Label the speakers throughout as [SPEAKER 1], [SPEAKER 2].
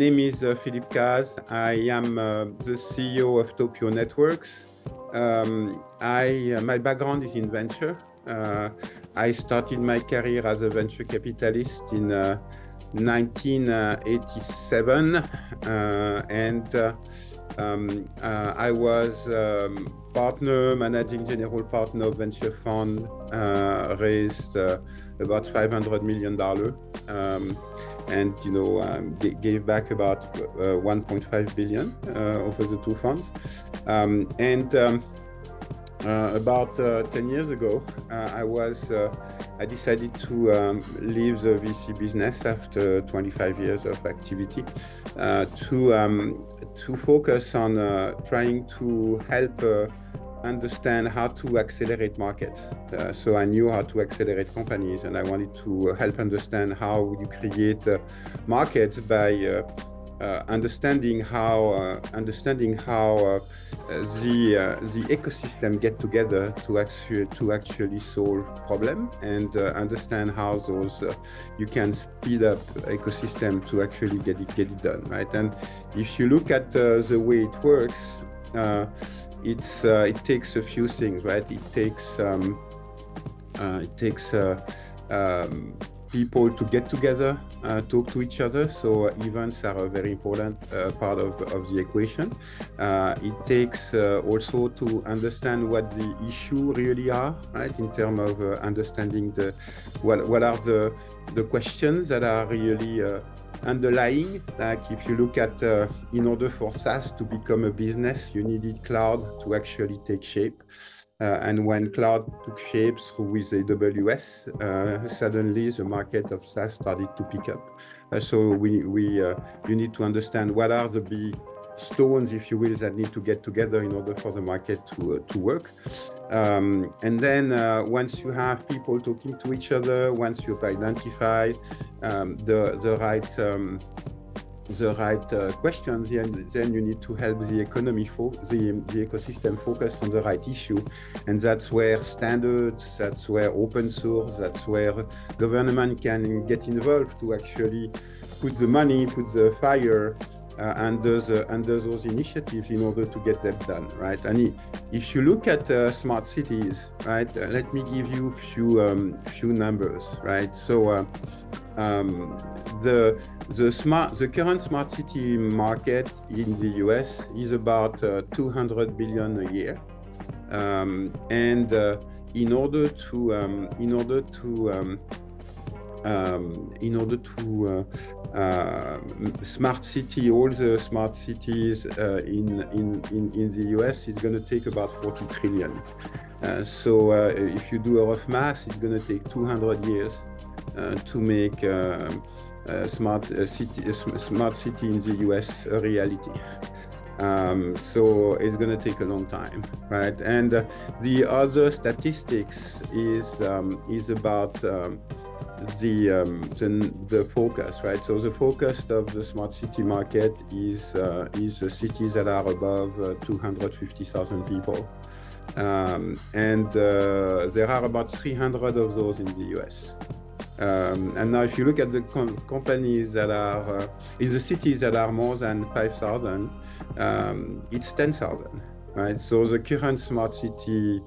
[SPEAKER 1] name is Philippe Cases. I am the CEO of Topio Networks. My background is in venture. I started my career as a venture capitalist in 1987, I was managing general partner of venture fund, raised about $500 million, and gave back about 1.5 billion over the two funds. About 10 years ago, I decided to leave the VC business after 25 years of activity to focus on trying to help understand how to accelerate markets. So I knew how to accelerate companies, and I wanted to help understand how you create markets by understanding how the ecosystem get together to actually solve problem, and understand how those you can speed up ecosystem to actually get it done, right? And if you look at the way it works, it takes a few things, right? It takes people to get together, talk to each other. So events are a very important part of the equation. It takes also to understand what the issue really are, right? In terms of understanding what are the questions that are really underlying. Like if you look at, in order for SaaS to become a business, you needed cloud to actually take shape. And when cloud took shape with AWS, suddenly the market of SaaS started to pick up. So you need to understand what are the big stones, if you will, that need to get together in order for the market to work. And then once you have people talking to each other, once you've identified the right questions, then you need to help the economy, the ecosystem focus on the right issue. And that's where standards, that's where open source, that's where government can get involved to actually put the money, put the fire under those initiatives in order to get them done, right? And if you look at smart cities, right, let me give you a few numbers, right? So the current smart city market in the US is about 200 billion a year, and in order to smart city, all the smart cities in the US, it's going to take about 40 trillion. So if you do a rough math, it's going to take 200 years to make smart city in the US a reality. So it's going to take a long time, right? And the other statistics is about the focus, right? So the focus of the smart city market is the cities that are above 250,000 people, and there are about 300 of those in the US. And now if you look at the companies that are in the cities that are more than 5,000, it's 10,000, right? So the current smart city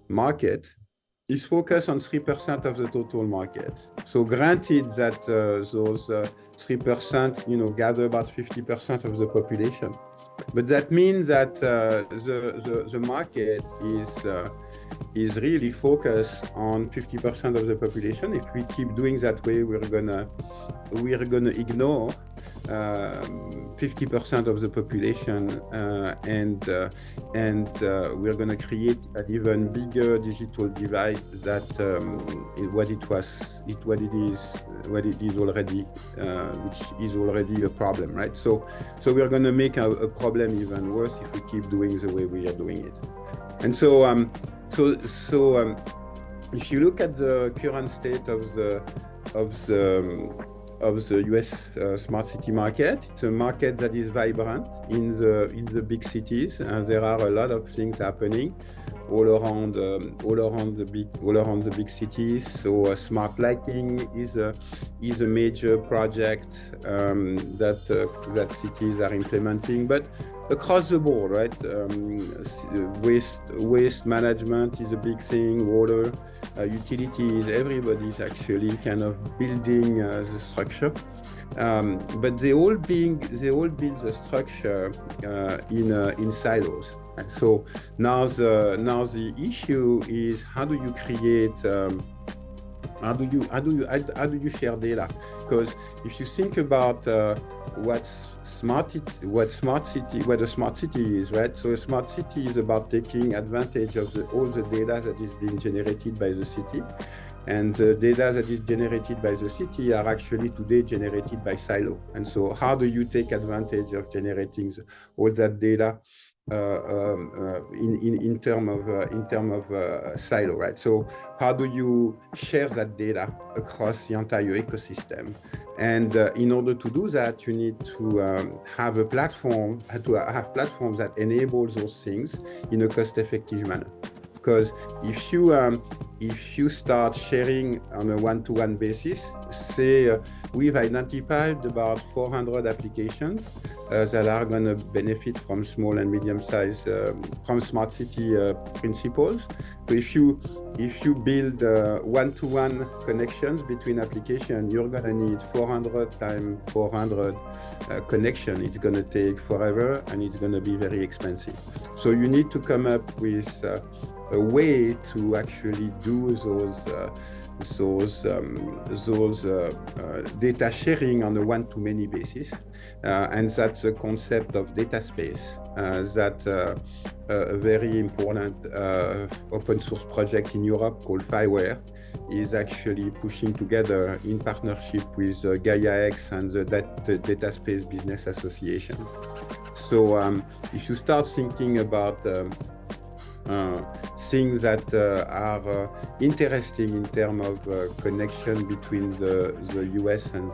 [SPEAKER 1] market is focused on 3% of the total market. So granted that those 3%, gather about 50% of the population, but that means that the market is really focused on 50% of the population. If we keep doing that way, we're gonna ignore 50% of the population, and we're going to create an even bigger digital divide that what it is already, which is already a problem, right? So we're going to make a problem even worse if we keep doing the way we are doing it. And so if you look at the current state of the US smart city market, it's a market that is vibrant in the big cities, and there are a lot of things happening. all around the big cities. So smart lighting is a major project that cities are implementing, but across the board, right? Waste management is a big thing. Water, utilities. Everybody's actually kind of building the structure. But they all build the structure in silos. And so now the issue is how do you create how do you share data? Because if you think about what a smart city is, right? So a smart city is about taking advantage of all the data that is being generated by the city. And the data that is generated by the city are actually today generated by silo. And so how do you take advantage of generating all that data in terms of silo, right? So how do you share that data across the entire ecosystem? And in order to do that, you need to have a platform, platforms that enable those things in a cost-effective manner. Because if you start sharing on a one-to-one basis, say we've identified about 400 applications that are going to benefit from small and medium-sized from smart city principles. So if you build one-to-one connections between applications, you're going to need 400 times 400 connection. It's going to take forever and it's going to be very expensive. So you need to come up with a way to actually do those data sharing on a one-to-many basis, and that's the concept of data space. That a very important open source project in Europe called Fireware is actually pushing together in partnership with GaiaX and the Data Space Business Association. So if you start thinking about things that are interesting in terms of connection between the US and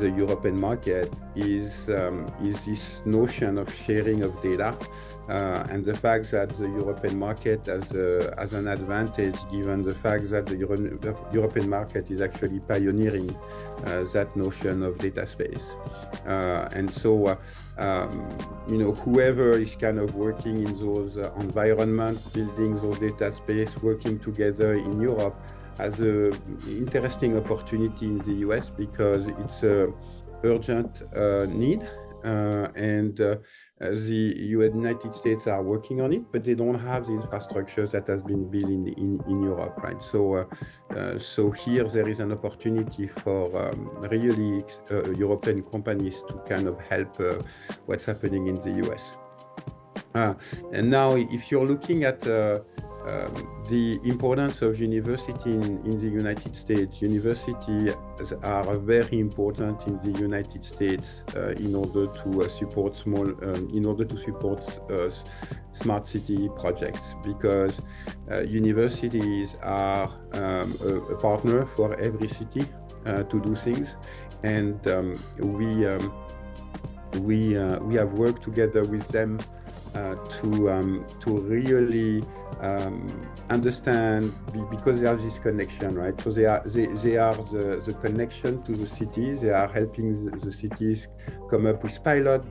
[SPEAKER 1] the European market is this notion of sharing of data, and the fact that the European market has an advantage given the fact that the European market is actually pioneering that notion of data space. And so, whoever is kind of working in those environments, building those data space, working together in Europe, has an interesting opportunity in the US because it's an urgent need, and the United States are working on it, but they don't have the infrastructure that has been built in Europe, right? So, so here there is an opportunity for really European companies to kind of help what's happening in the US. And now, if you're looking at the importance of university in the United States, universities are very important in the United States in order to support smart city projects, because universities are a partner for every city to do things, and we have worked together with them to really understand, because they have this connection, right? So they are the connection to the cities. They are helping the cities come up with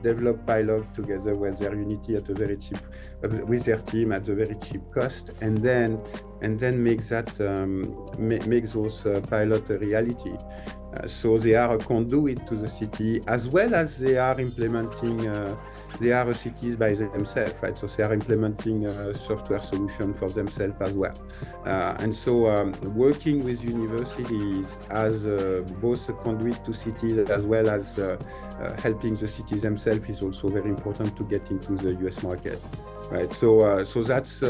[SPEAKER 1] develop pilot together with their unity at a very cheap, with their team at a very cheap cost, and then make those pilot a reality. So they are a conduit to the city, as well as they are implementing, they are cities by themselves, right? So they are implementing a software solution for themselves as well. And so working with universities as both a conduit to cities as well as helping the cities themselves is also very important to get into the US market. Right, so that's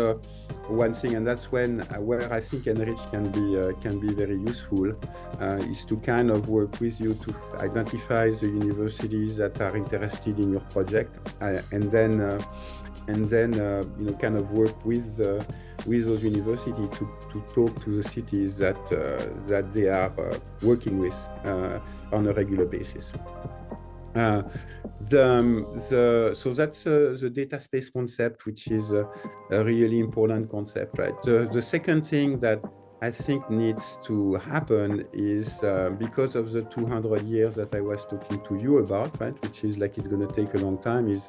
[SPEAKER 1] one thing, and that's where I think ENRICH can be very useful, is to kind of work with you to identify the universities that are interested in your project, and then kind of work with those universities to talk to the cities that they are working with on a regular basis. Uh, so that's the data space concept, which is a really important concept, right? The second thing that I think needs to happen is because of the 200 years that I was talking to you about, right? Which is like it's going to take a long time. Is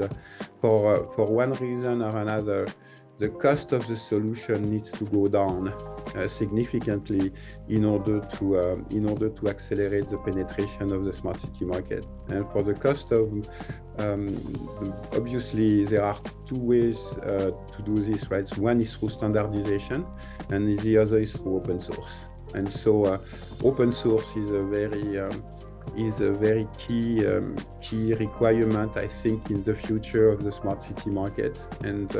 [SPEAKER 1] for one reason or another, the cost of the solution needs to go down significantly in order to accelerate the penetration of the smart city market. And for the cost of obviously there are two ways to do this, right? So one is through standardization, and the other is through open source. And so open source is a very key requirement, I think, in the future of the smart city market. And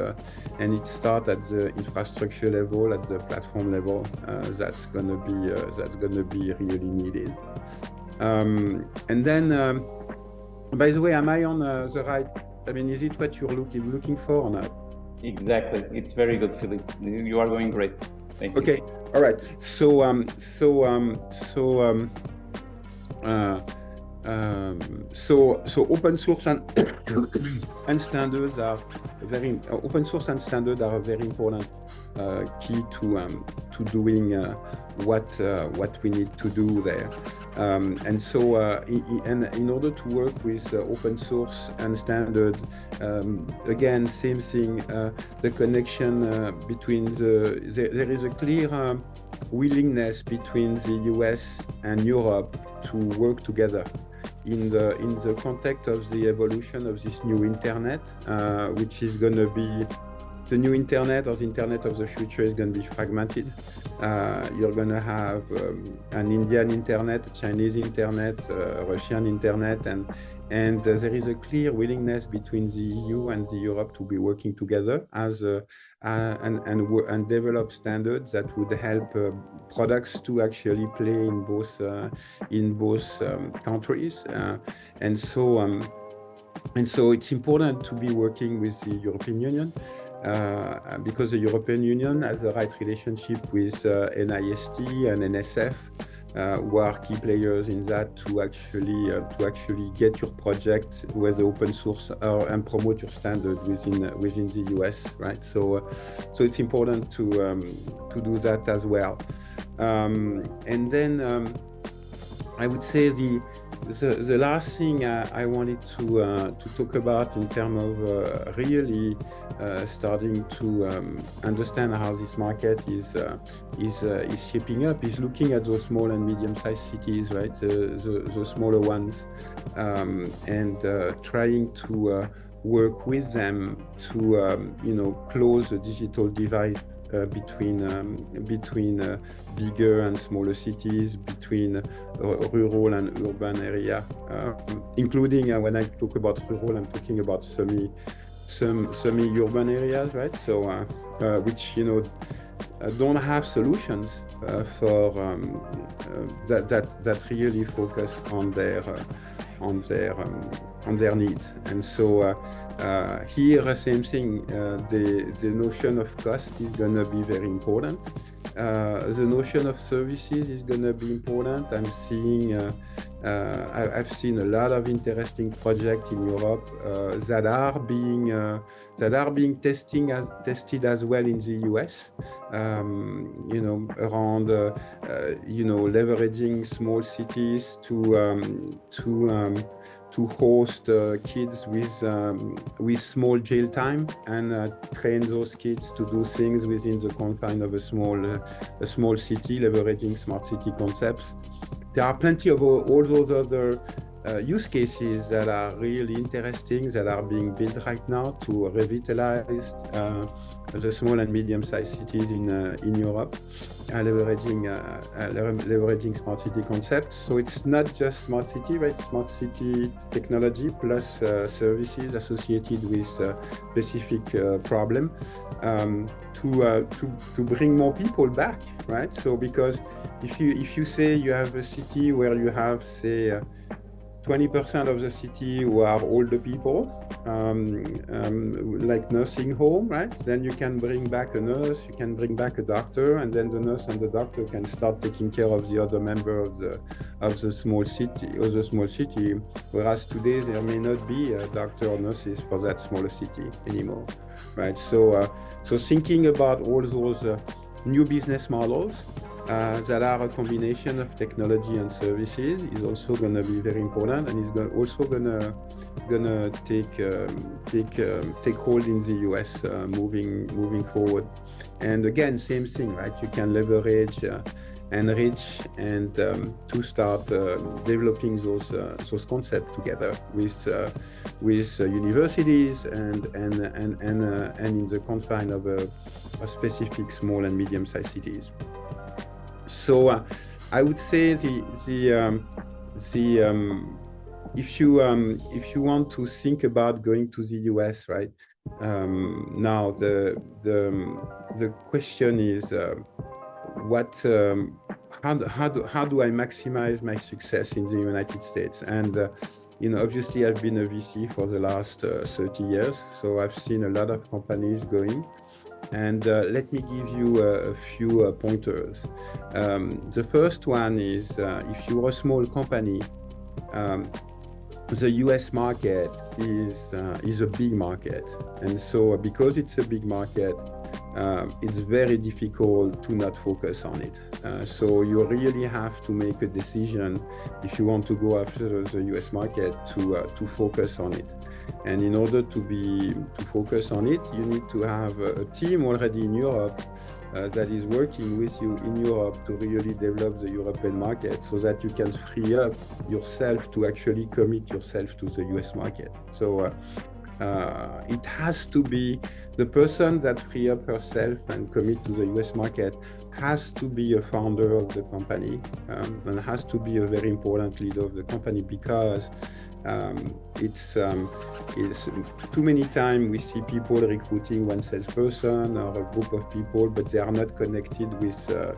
[SPEAKER 1] it starts at the infrastructure level, at the platform level. That's gonna be really needed. And then, by the way, am I on the right? I mean, is it what you're looking for or not?
[SPEAKER 2] Exactly. It's very good, Philippe. You are going great. Thank you.
[SPEAKER 1] Okay. All right. So open source and standards are very important key to doing what we need to do there. And so in order to work with open source and standard, again, same thing, the connection between there is a clear willingness between the US and Europe to work together in the context of the evolution of this new internet, which is going to be the new internet, or the internet of the future, is going to be fragmented. You're going to have an Indian internet, a Chinese internet, a Russian internet, and there is a clear willingness between the EU and the Europe to be working together as and develop standards that would help products to actually play in both countries. And so it's important to be working with the European Union. Because the European Union has the right relationship with NIST and NSF, who are key players in that to actually get your project with open source and promote your standard within the US, right? So it's important to do that as well. And then I would say the last thing I wanted to talk about in terms of really starting to understand how this market is shaping up is looking at those small and medium-sized cities, right? The smaller ones, and trying to work with them to close the digital divide between bigger and smaller cities, between rural and urban area, including when I talk about rural, I'm talking about semi-urban areas, right? So which don't have solutions for that really focus on their needs. And so here, same thing, the notion of cost is going to be very important. The notion of services is going to be important. I'm seeing, I've seen a lot of interesting projects in Europe that are being tested as well in the US. Around leveraging small cities to host kids with small jail time and train those kids to do things within the confines of a small city, leveraging smart city concepts. There are plenty of all those other use cases that are really interesting, that are being built right now to revitalize the small and medium-sized cities in Europe, leveraging smart city concepts. So it's not just smart city, right? Smart city technology plus services associated with specific problem to bring more people back, right? So because if you say you have a city where you have, say, 20% of the city who are older people, like nursing home, right? Then you can bring back a nurse, you can bring back a doctor, and then the nurse and the doctor can start taking care of the other member of the small city, whereas today there may not be a doctor or nurses for that smaller city anymore, right? So thinking about all those new business models that are a combination of technology and services is also going to be very important, and is also going to take hold in the US moving forward. And again, same thing, right? You can leverage ENRICH and to start developing those concepts together with universities and in the confine of a specific small and medium-sized cities. So I would say if you want to think about going to the US, right? Now the question is how do I maximize my success in the United States? And obviously I've been a VC for the last 30 years, so I've seen a lot of companies going. And let me give you a few pointers. The first one is if you're a small company, the US market is a big market. And so because it's a big market, it's very difficult to not focus on it. So you really have to make a decision if you want to go after the US market to focus on it. And in order to focus on it, you need to have a team already in Europe that is working with you in Europe to really develop the European market, so that you can free up yourself to actually commit yourself to the US market. So it has to be the person that free up herself and commit to the US market has to be a founder of the company and has to be a very important leader of the company, because it's too many times we see people recruiting one salesperson or a group of people, but they are not connected with the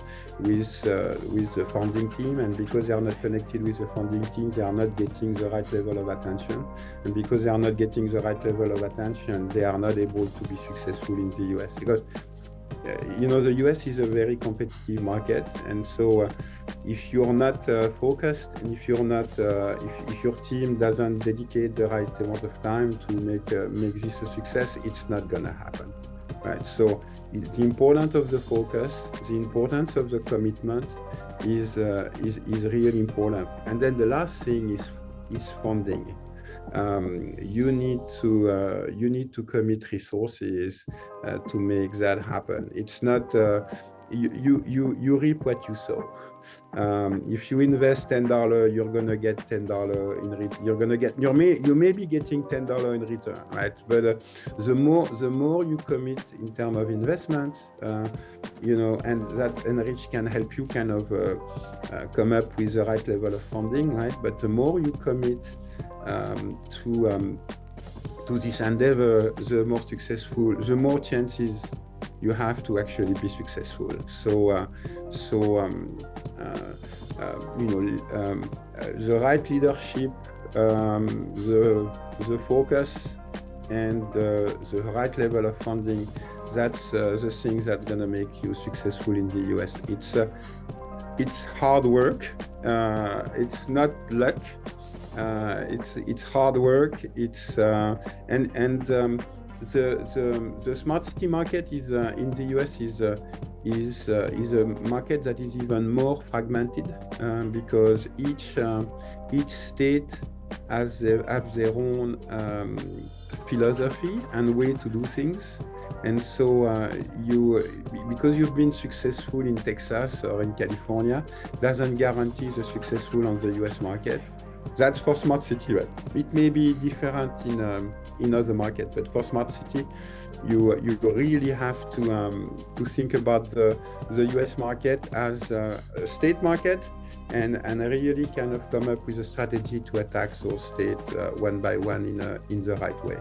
[SPEAKER 1] founding team, and because they are not connected with the founding team, they are not getting the right level of attention, and because they are not getting the right level of attention, they are not able to be successful in the US, because the US is a very competitive market, and so if you're not focused, and if you're not, if your team doesn't dedicate the right amount of time to make this a success, it's not gonna happen, right? So the importance of the focus, the importance of the commitment is really important. And then the last thing is funding. You need to commit resources to make that happen. It's not you reap what you sow. If you invest $10, you're gonna get $10 in return. You may be getting $10 in return, right? But the more you commit in terms of investment, and that ENRICH can help you kind of come up with the right level of funding, right? But the more you commit to this endeavor, the more chances you have to actually be successful. So the right leadership, the focus, and the right level of funding, that's the things that's gonna make you successful in the US. It's hard work. It's not luck. It's hard work. It's the smart city market is in the US is a market that is even more fragmented because each state has their own philosophy and way to do things. And so because you've been successful in Texas or in California, doesn't guarantee the successful on the US market. That's for smart city, right? It may be different in other markets, but for smart city, you really have to think about the US market as a state market and really kind of come up with a strategy to attack those states one by one in the right way.